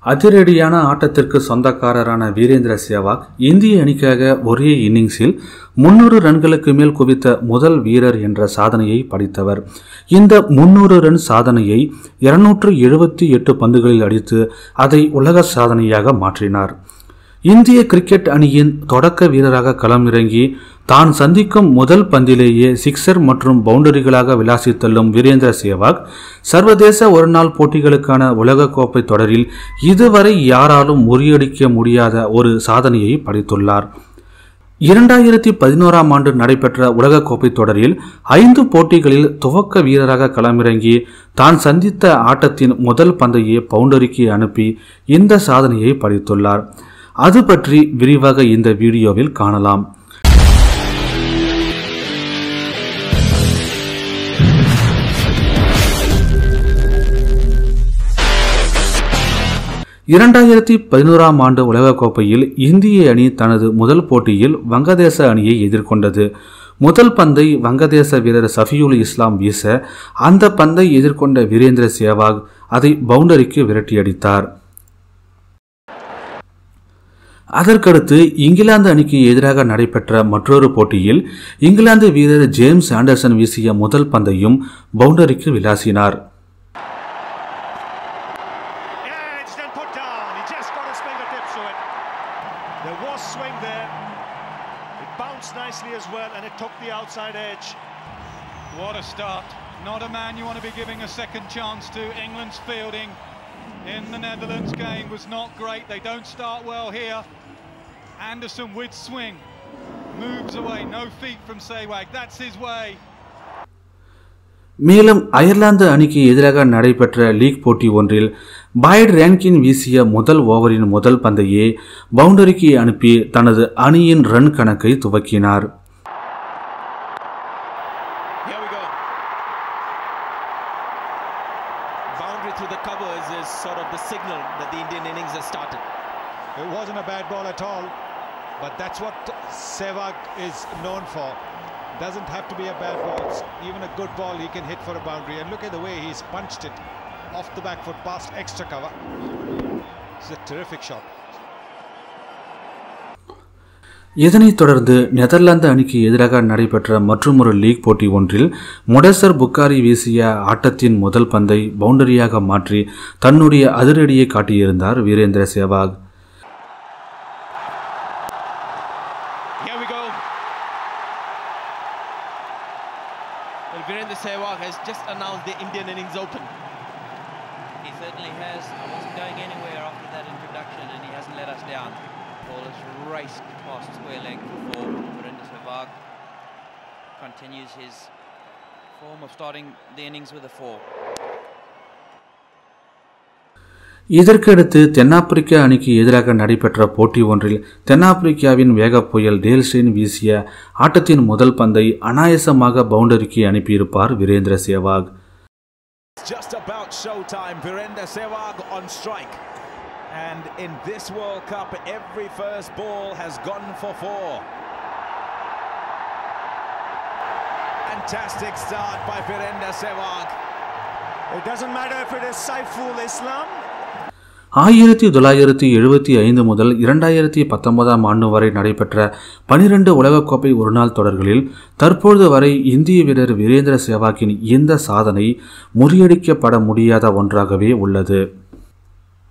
அதிரடியான ஆட்டத்திற்கு சொந்தக்காரரான வீரேந்திர சேவாக் இந்திய அணிக்காக ஒரே இன்னிங்ஸில் 300 ரன்களுக்கு மேல் குவித்த முதல் வீரர் என்ற சாதனையை படைத்தவர். இந்த 300 ரன் சாதனையை 278 பந்துகளில் அடித்து அதை உலக சாதனையாக மாற்றினார். இந்திய கிரிக்கெட் அணியின் தொடக்க வீரராக களமிறங்கி தான் சந்திக்கும் முதல் பந்திலேயே சிக்ஸர் மற்றும் பவுண்டரிகளாக விளாசி தள்ளும் வீரேந்திர சேவாக் சர்வதேச ஒருநாள் போட்டிகளுக்கான உலகக்கோப்பை தொடரில் இதுவரை யாராலும் முறியடிக்க முடியாத ஒரு சாதனையை படைத்துள்ளார். 2011ஆம் ஆண்டு நடைபெற்ற உலகக்கோப்பை தொடரில் 5 போட்டிகளில் துவக்க வீரராக களமிறங்கி தான் சந்தித்த ஆட்டத்தின் முதல் பந்தையே பவுண்டரிக்கு அனுப்பி இந்த சாதனையை படைத்துள்ளார். அது பற்றி விரிவாக இந்த வீடியோவில் காணலாம். (2011ஆம் ஆண்டு உலகக்கோப்பையில் இந்திய அணி தனது முதல் போட்டியில் வங்கதேச அணியை எதிர்கொண்டது. முதல் பந்தை வங்கதேச வீரர் சஃபியுல் இஸ்லாம் வீச அந்த பந்தை எதிர்கொண்ட வீரேந்திர சேவாக் அதை பவுண்டரிக்கு விரட்டியடித்தார். அதற்கடுத்து இங்கிலாந்து அணிக்கு எதிராக நடைபெற்ற மற்றொரு போட்டியில் இங்கிலாந்து வீரர் ஜேம்ஸ் ஆண்டர்சன் வீசிய முதல் பந்தையும் பவுண்டரிக்கு விளாசினார். Nicely as well, and it took the outside edge. What a start. Not a man you want to be giving a second chance to. England's fielding in the Netherlands game was not great. They don't start well here. Anderson with swing moves away, no feet from Sehwag. That's his way. மேலும் Ireland அணிக்கு எதிராக நடைபெற்ற league போட்டி ஒன்றில் பாய்ட் ரேன்கின் வீசிய முதல் ஓவரின் முதல் பந்தையே பவுண்டரிக்கு அனுப்பி தனது அணியின் ரன் கணக்கை துவக்கினார். Doesn't have to be a bad ball, even a good ball he can hit for a boundary, and look at the way he's punched it off the back foot past extra cover. It's a terrific shot. இதனைத் தொடர்ந்து Netherlands அணிக்கு எதிராக நடைபெற்ற மற்றொரு league போட்டி ஒன்றில் முடசர் புக்காரி வீசிய ஆட்டத்தின் முதல் பந்தை பவுண்டரியாக மாற்றி தன்னுடைய அதிரடியை காட்டியிருந்தார் Virendra Sehwag. Virendra Sehwag has just announced the Indian innings open. He certainly has. I wasn't going anywhere after that introduction, and he hasn't let us down. Ball has raced past square leg for Virendra Sehwag. Continues his form of starting the innings with a 4. இதற்கடுத்து தென்னாப்பிரிக்க அணிக்கு எதிராக நடைபெற்ற போட்டி ஒன்றில் தென்னாப்பிரிக்காவின் வேக புயல் Dale stain வீசிய ஆட்டத்தின் முதல் பந்தை அனாயசமாக பவுண்டரிக்கு அனுப்பியிருப்பார் Virendra Sehwag. Just about showtime. Virendra Sehwag on strike, and in this World Cup every first ball has gone for 4. Fantastic start by Virendra Sehwag. It doesn't matter if it is Saiful Islam. 1975 முதல் 2019ஆம் ஆண்டு வரை நடைபெற்ற 12 உலகக்கோப்பை ஒருநாள் தொடர்களில் தற்போது வரை இந்திய வீரர் வீரேந்திர சேவாக்கின் இந்த சாதனை முறியடிக்கப்பட முடியாத ஒன்றாகவே உள்ளது.